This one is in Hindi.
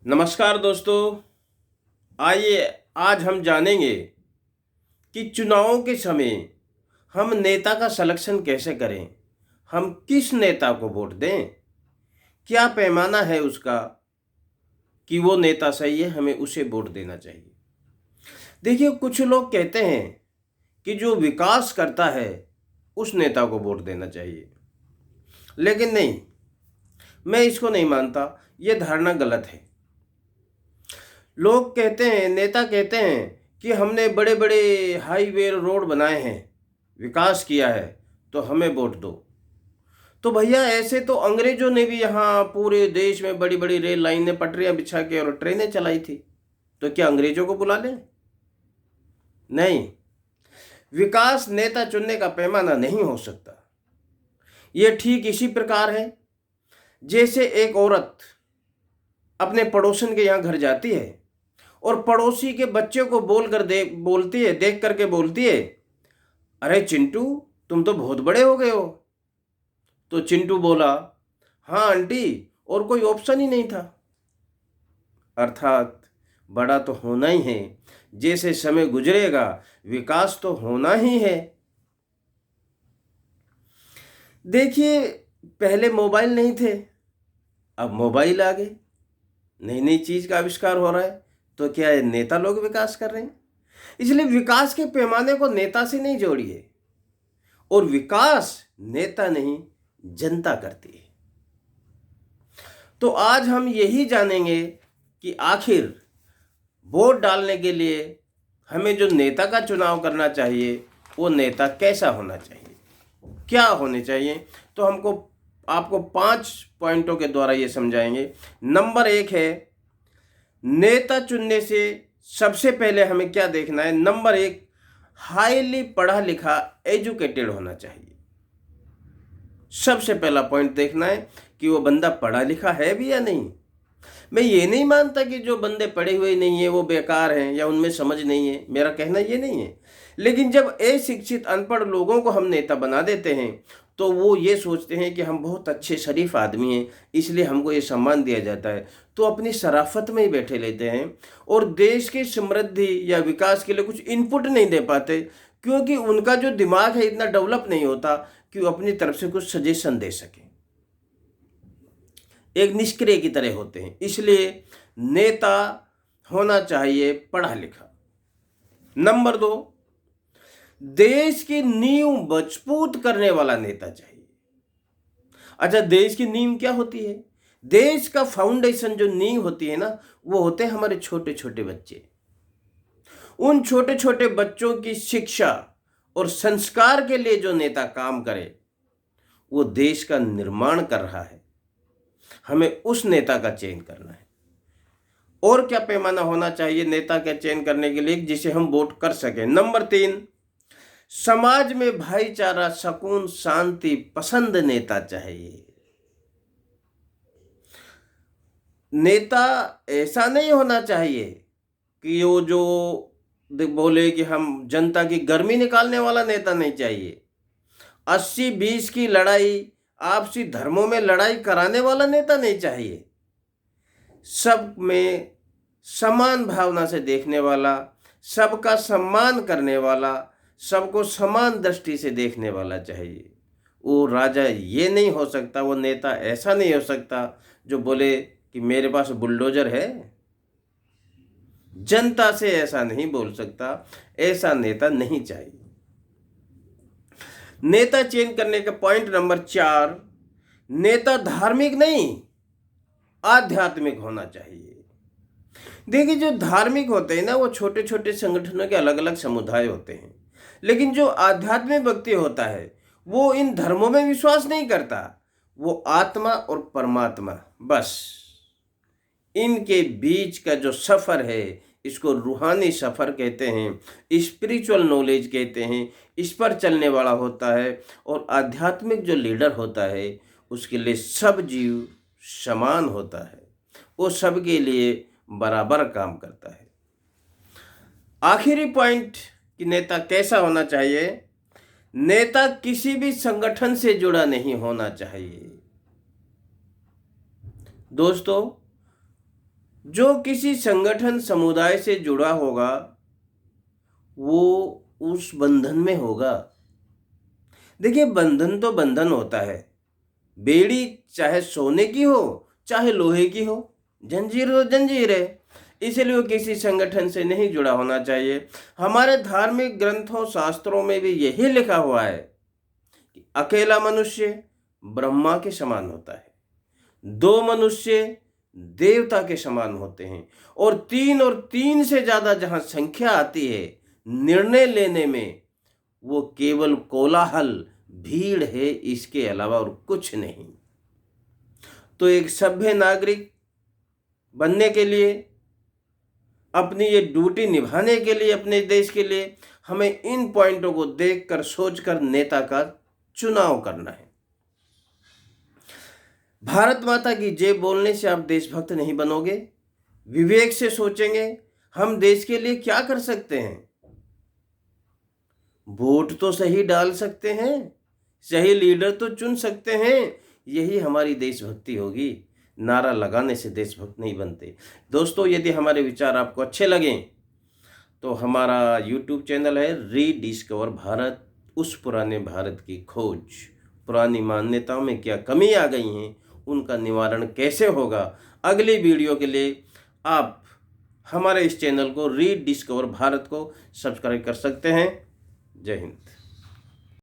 नमस्कार दोस्तों। आइए आज हम जानेंगे कि चुनावों के समय हम नेता का सिलेक्शन कैसे करें। हम किस नेता को वोट दें, क्या पैमाना है उसका कि वो नेता सही है, हमें उसे वोट देना चाहिए। देखिए, कुछ लोग कहते हैं कि जो विकास करता है उस नेता को वोट देना चाहिए, लेकिन नहीं, मैं इसको नहीं मानता। ये धारणा गलत है। लोग कहते हैं, नेता कहते हैं कि हमने बड़े बड़े हाईवे रोड बनाए हैं, विकास किया है, तो हमें वोट दो। तो भैया, ऐसे तो अंग्रेजों ने भी यहाँ पूरे देश में बड़ी बड़ी रेल लाइनें, पटरियां बिछा के और ट्रेनें चलाई थी। तो क्या अंग्रेजों को बुला लें? नहीं। विकास नेता चुनने का पैमाना नहीं हो सकता। ये ठीक इसी प्रकार है जैसे एक औरत अपने पड़ोसन के यहाँ घर जाती है और पड़ोसी के बच्चे को देख करके बोलती है, अरे चिंटू, तुम तो बहुत बड़े हो गए हो। तो चिंटू बोला, हाँ आंटी, और कोई ऑप्शन ही नहीं था। अर्थात बड़ा तो होना ही है, जैसे समय गुजरेगा विकास तो होना ही है। देखिए, पहले मोबाइल नहीं थे, अब मोबाइल आ गए, नई नई चीज का आविष्कार हो रहा है। तो क्या है, नेता लोग विकास कर रहे हैं। इसलिए विकास के पैमाने को नेता से नहीं जोड़िए, और विकास नेता नहीं जनता करती है। तो आज हम यही जानेंगे कि आखिर वोट डालने के लिए हमें जो नेता का चुनाव करना चाहिए वो नेता कैसा होना चाहिए, क्या होने चाहिए। तो आपको 5 पॉइंटों के द्वारा ये समझाएंगे। नंबर 1 है, नेता चुनने से सबसे पहले हमें क्या देखना है। नंबर 1, हाईली पढ़ा लिखा एजुकेटेड होना चाहिए। सबसे पहला पॉइंट देखना है कि वो बंदा पढ़ा लिखा है भी या नहीं। मैं ये नहीं मानता कि जो बंदे पढ़े हुए नहीं है वो बेकार हैं या उनमें समझ नहीं है, मेरा कहना ये नहीं है। लेकिन जब अशिक्षित अनपढ़ लोगों को हम नेता बना देते हैं तो वो ये सोचते हैं कि हम बहुत अच्छे शरीफ आदमी हैं, इसलिए हमको ये सम्मान दिया जाता है। तो अपनी शराफत में ही बैठे लेते हैं और देश की समृद्धि या विकास के लिए कुछ इनपुट नहीं दे पाते, क्योंकि उनका जो दिमाग है इतना डेवलप नहीं होता कि वो अपनी तरफ से कुछ सजेशन दे सके। एक निष्क्रिय की तरह होते हैं। इसलिए नेता होना चाहिए पढ़ा लिखा। नंबर 2, देश की नींव मजबूत करने वाला नेता चाहिए। अच्छा, देश की नींव क्या होती है? देश का फाउंडेशन, जो नींव होती है ना, वो होते हैं हमारे छोटे छोटे बच्चे। उन छोटे छोटे बच्चों की शिक्षा और संस्कार के लिए जो नेता काम करे वो देश का निर्माण कर रहा है। हमें उस नेता का चयन करना है। और क्या पैमाना होना चाहिए नेता का चयन करने के लिए जिसे हम वोट कर सकें। नंबर 3, समाज में भाईचारा, सुकून, शांति पसंद नेता चाहिए। नेता ऐसा नहीं होना चाहिए कि वो जो बोले कि हम जनता की गर्मी निकालने वाला नेता नहीं चाहिए। 80-20 की लड़ाई, आपसी धर्मों में लड़ाई कराने वाला नेता नहीं चाहिए। सब में समान भावना से देखने वाला, सबका सम्मान करने वाला, सबको समान दृष्टि से देखने वाला चाहिए। वो राजा ये नहीं हो सकता, वो नेता ऐसा नहीं हो सकता जो बोले कि मेरे पास बुलडोजर है। जनता से ऐसा नहीं बोल सकता, ऐसा नेता नहीं चाहिए। नेता चयन करने का पॉइंट नंबर 4, नेता धार्मिक नहीं आध्यात्मिक होना चाहिए। देखिए, जो धार्मिक होते हैं ना, वो छोटे छोटे संगठनों के अलग अलग समुदाय होते हैं, लेकिन जो आध्यात्मिक व्यक्ति होता है वो इन धर्मों में विश्वास नहीं करता। वो आत्मा और परमात्मा, बस इनके बीच का जो सफ़र है, इसको रूहानी सफ़र कहते हैं, स्पिरिचुअल नॉलेज कहते हैं, इस पर चलने वाला होता है। और आध्यात्मिक जो लीडर होता है उसके लिए सब जीव समान होता है, वो सबके लिए बराबर काम करता है। आखिरी पॉइंट कि नेता कैसा होना चाहिए। नेता किसी भी संगठन से जुड़ा नहीं होना चाहिए। दोस्तों, जो किसी संगठन समुदाय से जुड़ा होगा वो उस बंधन में होगा। देखिए, बंधन तो बंधन होता है, बेड़ी चाहे सोने की हो चाहे लोहे की हो, जंजीर तो जंजीर है। इसलिए वो किसी संगठन से नहीं जुड़ा होना चाहिए। हमारे धार्मिक ग्रंथों शास्त्रों में भी यही लिखा हुआ है कि अकेला मनुष्य ब्रह्मा के समान होता है, दो मनुष्य देवता के समान होते हैं, और तीन से ज्यादा जहां संख्या आती है निर्णय लेने में, वो केवल कोलाहल, भीड़ है, इसके अलावा और कुछ नहीं। तो एक सभ्य नागरिक बनने के लिए, अपनी ये ड्यूटी निभाने के लिए, अपने देश के लिए, हमें इन पॉइंटों को देखकर सोचकर नेता का चुनाव करना है। भारत माता की जय बोलने से आप देशभक्त नहीं बनोगे। विवेक से सोचेंगे हम देश के लिए क्या कर सकते हैं। वोट तो सही डाल सकते हैं, सही लीडर तो चुन सकते हैं, यही हमारी देशभक्ति होगी। नारा लगाने से देशभक्त नहीं बनते। दोस्तों, यदि हमारे विचार आपको अच्छे लगें तो हमारा यूट्यूब चैनल है रीडिस्कवर भारत, उस पुराने भारत की खोज। पुरानी मान्यताओं में क्या कमी आ गई हैं, उनका निवारण कैसे होगा, अगली वीडियो के लिए आप हमारे इस चैनल को रीडिस्कवर भारत को सब्सक्राइब कर सकते हैं। जय हिंद।